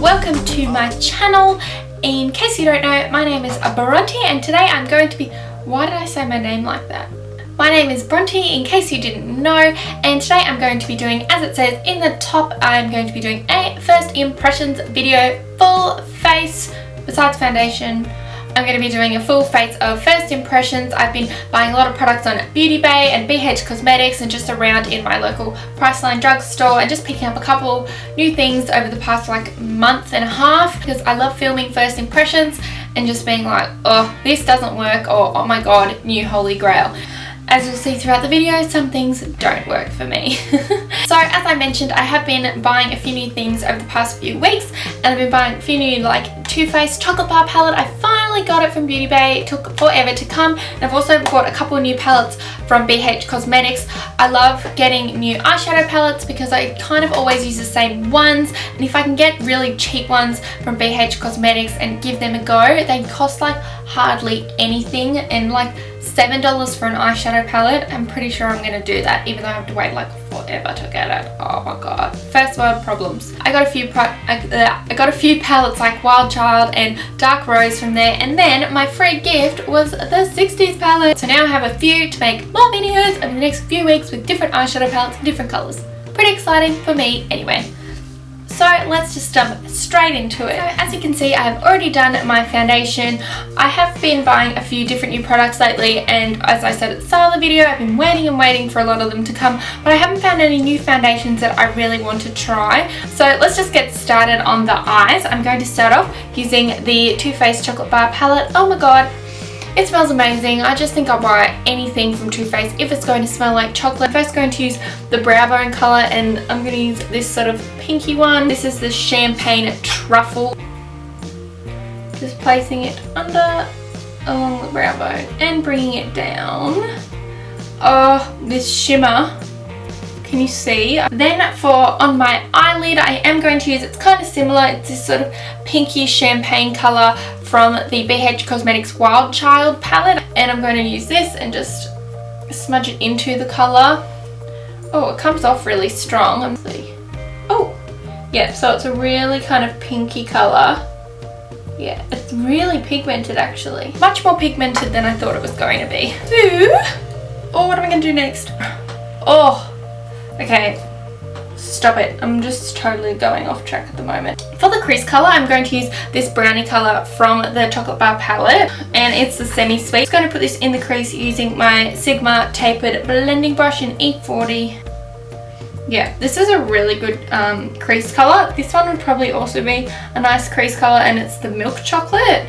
welcome to my channel. In case you don't know, my name is Bronte and today I'm going to be... Why did I say my name like that? My name is Bronte, in case you didn't know, and today I'm going to be doing, as it says in the top, I'm going to be doing a first impressions video, full face, besides foundation. I'm going to be doing a full face of first impressions. I've been buying a lot of products on Beauty Bay and BH Cosmetics and just around in my local Priceline drugstore and just picking up a couple new things over the past month and a half because I love filming first impressions and just being like, oh, this doesn't work, or oh my god, new holy grail. As you'll see throughout the video, some things don't work for me. So as I mentioned, I have been buying a few new things over the past few weeks, and I've been buying a few new Too Faced chocolate bar palette. I finally got it from Beauty Bay. It took forever to come, and I've also bought a couple new palettes from BH Cosmetics. I love getting new eyeshadow palettes because I kind of always use the same ones, and if I can get really cheap ones from BH Cosmetics and give them a go, they cost hardly anything, and $7 for an eyeshadow palette. I'm pretty sure I'm going to do that, even though I have to wait forever to get it. Oh my god. First world problems. I got a few palettes like Wild Child and Dark Rose from there, and then my free gift was the 60s palette. So now I have a few to make more videos over the next few weeks with different eyeshadow palettes in different colours. Pretty exciting for me anyway. So let's just jump straight into it. So as you can see, I have already done my foundation. I have been buying a few different new products lately, and as I said at the start of the video, I've been waiting and waiting for a lot of them to come, but I haven't found any new foundations that I really want to try. So let's just get started on the eyes. I'm going to start off using the Too Faced Chocolate Bar Palette. Oh my god, it smells amazing. I just think I'll buy anything from Too Faced if it's going to smell like chocolate. I'm first going to use the brow bone colour, and I'm going to use this sort of pinky one. This is the Champagne Truffle. Just placing it along the brow bone and bringing it down. Oh, this shimmer. Can you see? Then on my eyelid, I am going to use, it's kind of similar, it's this sort of pinky champagne colour from the BH Cosmetics Wild Child palette, and I'm going to use this and just smudge it into the colour. Oh, it comes off really strong. Let's see. Oh, yeah, so it's a really kind of pinky colour. Yeah, it's really pigmented actually. Much more pigmented than I thought it was going to be. Oh, what am I going to do next? Oh, okay. Stop it. I'm just totally going off track at the moment. For the crease colour, I'm going to use this brownie colour from the Chocolate Bar palette, and it's the semi-sweet. I'm just going to put this in the crease using my Sigma tapered blending brush in E40. Yeah, this is a really good crease colour. This one would probably also be a nice crease colour, and it's the milk chocolate,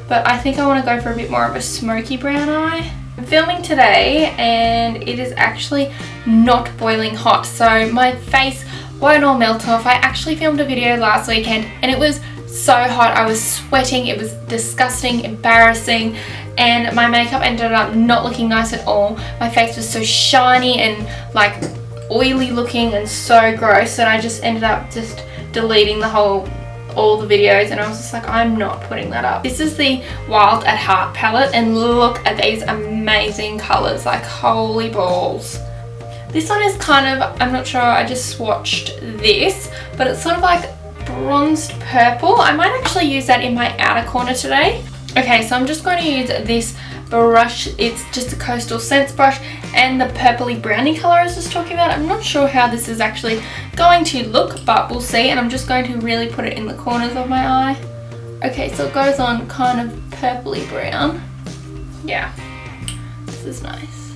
but I think I want to go for a bit more of a smoky brown eye. I'm filming today and it is actually not boiling hot, so my face won't all melt off. I actually filmed a video last weekend and it was so hot. I was sweating. It was disgusting, embarrassing, and my makeup ended up not looking nice at all. My face was so shiny and oily looking and so gross, and I just ended up just deleting all the videos, and I was just like, I'm not putting that up. This is the Wild at Heart palette, and look at these amazing colours, holy balls. This one is kind of, I'm not sure, I just swatched this, but it's sort of bronzed purple. I might actually use that in my outer corner today. Okay, so I'm just going to use this brush. It's just a Coastal Scents brush, and the purpley brownie colour I was just talking about. I'm not sure how this is actually going to look, but we'll see, and I'm just going to really put it in the corners of my eye. Okay, so it goes on kind of purpley brown. Yeah, this is nice.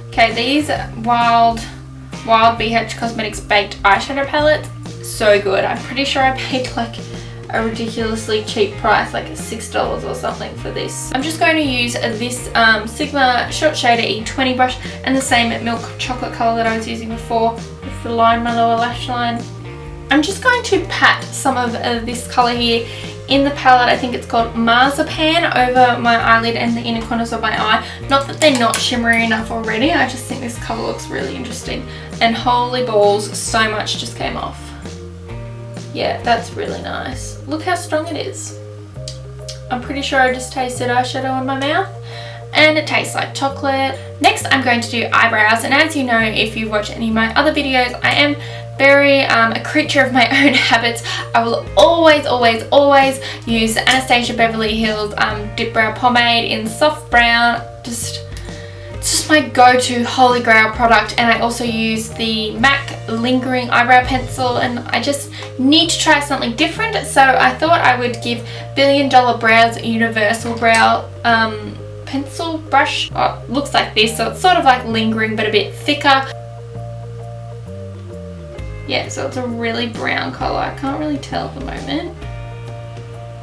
Okay, these Wild BH Cosmetics Baked Eyeshadow Palettes, so good. I'm pretty sure I paid a ridiculously cheap price, $6 or something for this. I'm just going to use this Sigma Short Shader E20 brush and the same milk chocolate colour that I was using before to line my lower lash line. I'm just going to pat some of this colour here in the palette. I think it's called Marzipan, over my eyelid and the inner corners of my eye. Not that they're not shimmery enough already, I just think this colour looks really interesting. And holy balls, so much just came off. Yeah, that's really nice. Look how strong it is. I'm pretty sure I just tasted eyeshadow in my mouth, and it tastes like chocolate. Next, I'm going to do eyebrows, and as you know, if you watch any of my other videos, I am very a creature of my own habits, I will always use the Anastasia Beverly Hills Dip Brow Pomade in soft brown. It's just my go-to holy grail product. And I also use the MAC Lingering Eyebrow Pencil, and I just need to try something different. So I thought I would give Billion Dollar Brows Universal Brow Pencil Brush. Oh, looks like this, so it's sort of like lingering but a bit thicker. Yeah, so it's a really brown colour. I can't really tell at the moment.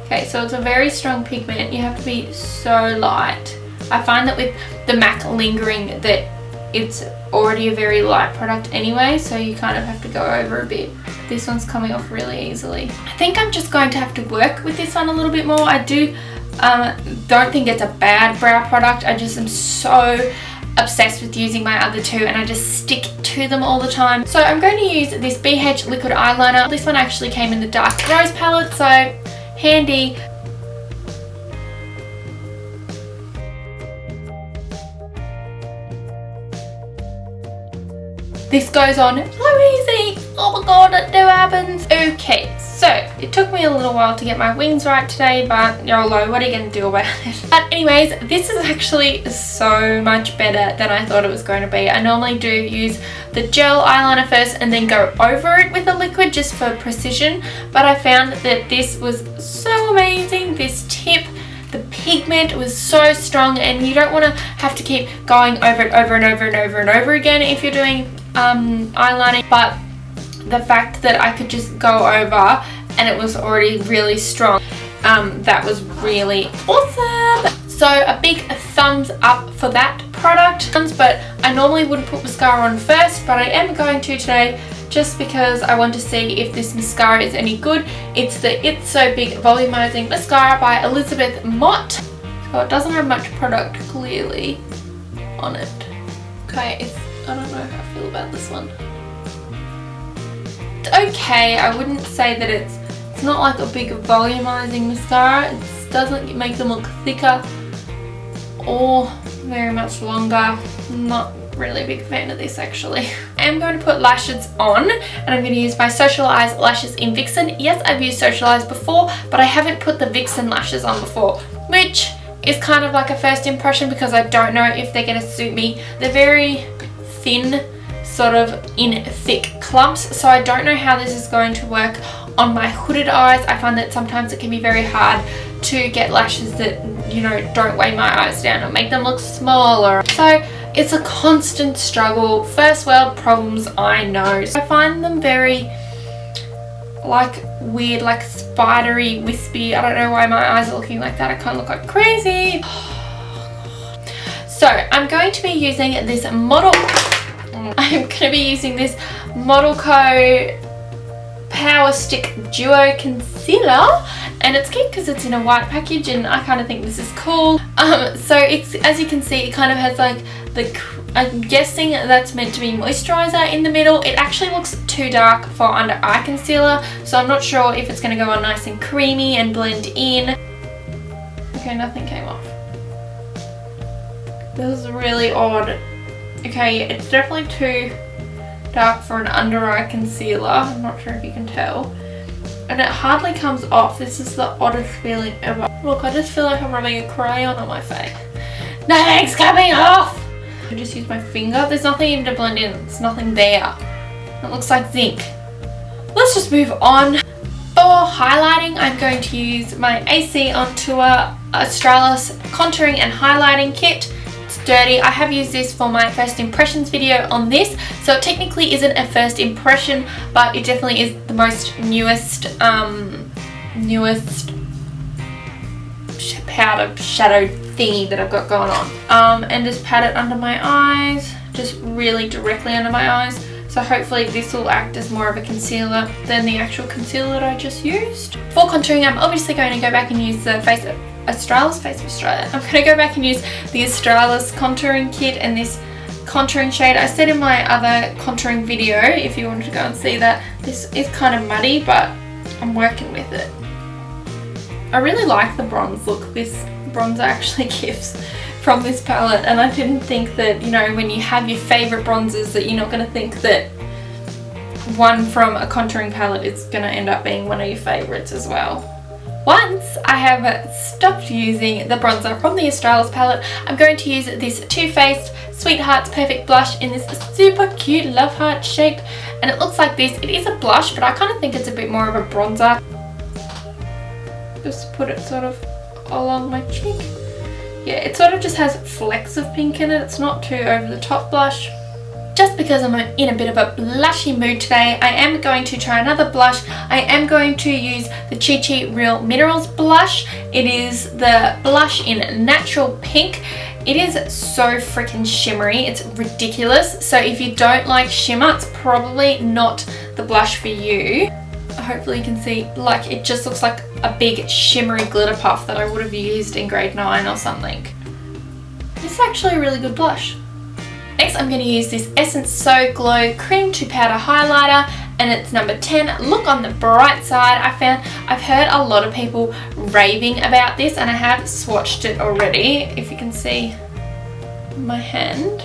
Okay, so it's a very strong pigment. You have to be so light. I find that with the MAC Lingering that it's already a very light product anyway, so you kind of have to go over a bit. This one's coming off really easily. I think I'm just going to have to work with this one a little bit more. I don't think it's a bad brow product. I just am so obsessed with using my other two, and I just stick to them all the time. So I'm going to use this BH liquid eyeliner. This one actually came in the dark rose palette, so handy. This goes on so easy. Oh my god, it never happens. Okay, so it took me a little while to get my wings right today, but YOLO, what are you going to do about it? But anyways, this is actually so much better than I thought it was going to be. I normally do use the gel eyeliner first and then go over it with a liquid just for precision, but I found that this was so amazing. This tip, the pigment was so strong, and you don't want to have to keep going over it over and over and over and over again if you're doing eyeliner, but the fact that I could just go over and it was already really strong, that was really awesome. So a big thumbs up for that product. But I normally wouldn't put mascara on first, but I am going to today just because I want to see if this mascara is any good. It's the It's So Big Volumizing Mascara by Elizabeth Mott. So it doesn't have much product clearly on it. Okay, I don't know how I feel about this one. It's okay. I wouldn't say that it's not like a big volumizing mascara. It doesn't make them look thicker or very much longer. Not really a big fan of this actually. I'm going to put lashes on, and I'm going to use my Socialize lashes in Vixen. Yes, I've used Socialize before, but I haven't put the Vixen lashes on before, which is kind of like a first impression because I don't know if they're going to suit me. They're very thin, sort of in thick clumps, so I don't know how this is going to work on my hooded eyes. I find that sometimes it can be very hard to get lashes that, you know, don't weigh my eyes down or make them look smaller. So it's a constant struggle. First world problems, I know. So I find them very like weird, like spidery, wispy. I don't know why my eyes are looking like that. I kind of look like crazy. So I'm going to be using this Model Co Powerstick Duo Concealer, and it's cute because it's in a white package, and I kind of think this is cool. So it's, as you can see, it kind of has like I'm guessing that's meant to be moisturizer in the middle. It actually looks too dark for under eye concealer, so I'm not sure if it's going to go on nice and creamy and blend in. Okay, nothing came off. This is really odd. Okay, it's definitely too dark for an under eye concealer. I'm not sure if you can tell. And it hardly comes off. This is the oddest feeling ever. Look, I just feel like I'm rubbing a crayon on my face. Nothing's coming off! I just use my finger. There's nothing even to blend in. There's nothing there. It looks like zinc. Let's just move on. For highlighting, I'm going to use my AC On Tour Australis Contouring and Highlighting Kit. Dirty. I have used this for my first impressions video on this, so it technically isn't a first impression, but it definitely is the most newest powder shadow thingy that I've got going on. And just pat it under my eyes, just really directly under my eyes. So hopefully this will act as more of a concealer than the actual concealer that I just used. For contouring, I'm obviously going to go back and use the Australis Face of Australia. I'm going to go back and use the Australis contouring kit and this contouring shade. I said in my other contouring video, if you wanted to go and see that, this is kind of muddy, but I'm working with it. I really like the bronze look this bronzer actually gives from this palette, and I didn't think that, you know, when you have your favourite bronzers that you're not going to think that one from a contouring palette is going to end up being one of your favourites as well. Once I have stopped using the bronzer from the Australis palette, I'm going to use this Too Faced Sweethearts Perfect Blush in this super cute love heart shape. And it looks like this. It is a blush, but I kind of think it's a bit more of a bronzer. Just put it sort of along my cheek. Yeah, it sort of just has flecks of pink in it. It's not too over the top blush. Just because I'm in a bit of a blushy mood today, I am going to try another blush. I am going to use the Chi Chi Real Minerals blush. It is the blush in Natural Pink. It is so freaking shimmery. It's ridiculous. So if you don't like shimmer, it's probably not the blush for you. Hopefully you can see, like, it just looks like a big shimmery glitter puff that I would have used in grade 9 or something. This is actually a really good blush. Next, I'm going to use this Essence So Glow Cream to Powder Highlighter, and it's number 10. Look on the bright side. I've heard a lot of people raving about this, and I have swatched it already. If you can see my hand.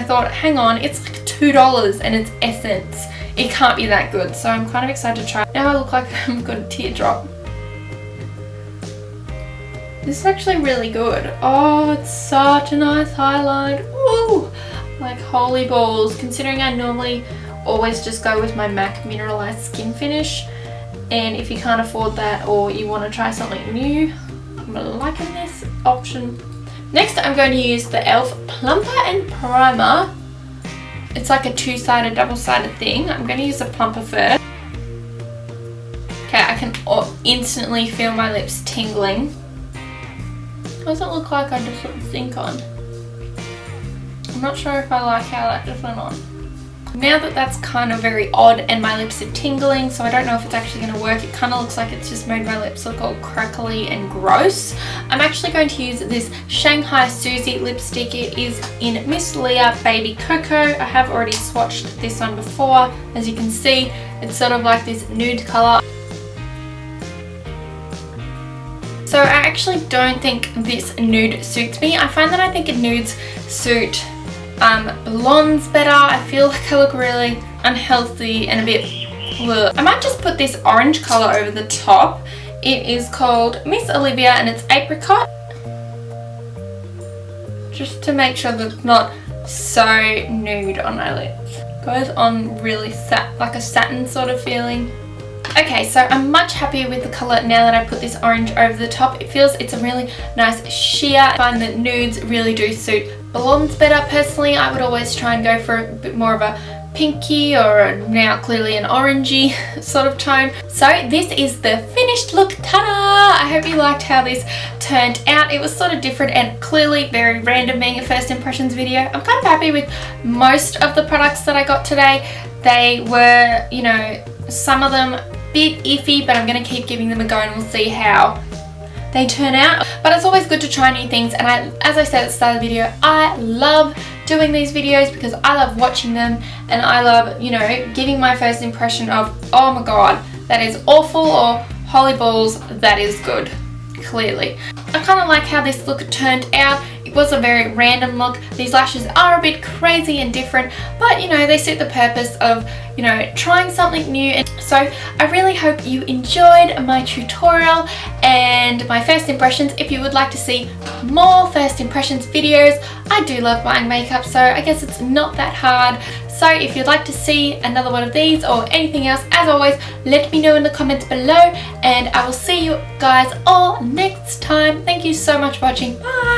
I thought, hang on, it's like $2 and it's Essence. It can't be that good, so I'm kind of excited to try it. Now I look like I've got a teardrop. This is actually really good. Oh, it's such a nice highlight. Ooh, like holy balls. Considering I normally always just go with my MAC Mineralized Skin Finish. And if you can't afford that or you want to try something new, I'm liking this option. Next, I'm going to use the E.L.F. Plumper and Primer. It's like a two-sided, double-sided thing. I'm going to use the plumper first. Okay, I can instantly feel my lips tingling. Doesn't look like I just put the zinc on. I'm not sure if I like how that just went on. Now that that's kind of very odd and my lips are tingling, so I don't know if it's actually going to work. It kind of looks like it's just made my lips look all crackly and gross. I'm actually going to use this Shanghai Suzy lipstick. It is in Miss Leah Baby Cocoa. I have already swatched this on before. As you can see, it's sort of like this nude colour. So I actually don't think this nude suits me. I find that I think nudes suit blondes better. I feel like I look really unhealthy and a bit ugh. I might just put this orange colour over the top. It is called Miss Olivia and it's Apricot. Just to make sure that it's not so nude on my lips. Goes on really like a satin sort of feeling. Okay, so I'm much happier with the colour now that I put this orange over the top. It's a really nice sheer. I find that nudes really do suit blondes better personally. I would always try and go for a bit more of a pinky or now clearly an orangey sort of tone. So this is the finished look. Ta-da! I hope you liked how this turned out. It was sort of different and clearly very random being a first impressions video. I'm kind of happy with most of the products that I got today. They were, you know, some of them bit iffy, but I'm going to keep giving them a go and we'll see how they turn out. But it's always good to try new things, and as I said at the start of the video, I love doing these videos because I love watching them and I love, you know, giving my first impression of, oh my god, that is awful, or holy balls, that is good. Clearly. I kind of like how this look turned out. It was a very random look. These lashes are a bit crazy and different, but you know, they suit the purpose of, you know, trying something new. And so I really hope you enjoyed my tutorial and my first impressions. If you would like to see more first impressions videos, I do love buying makeup, so I guess it's not that hard. So if you'd like to see another one of these or anything else, as always, let me know in the comments below, and I will see you guys all next time. Thank you so much for watching. Bye!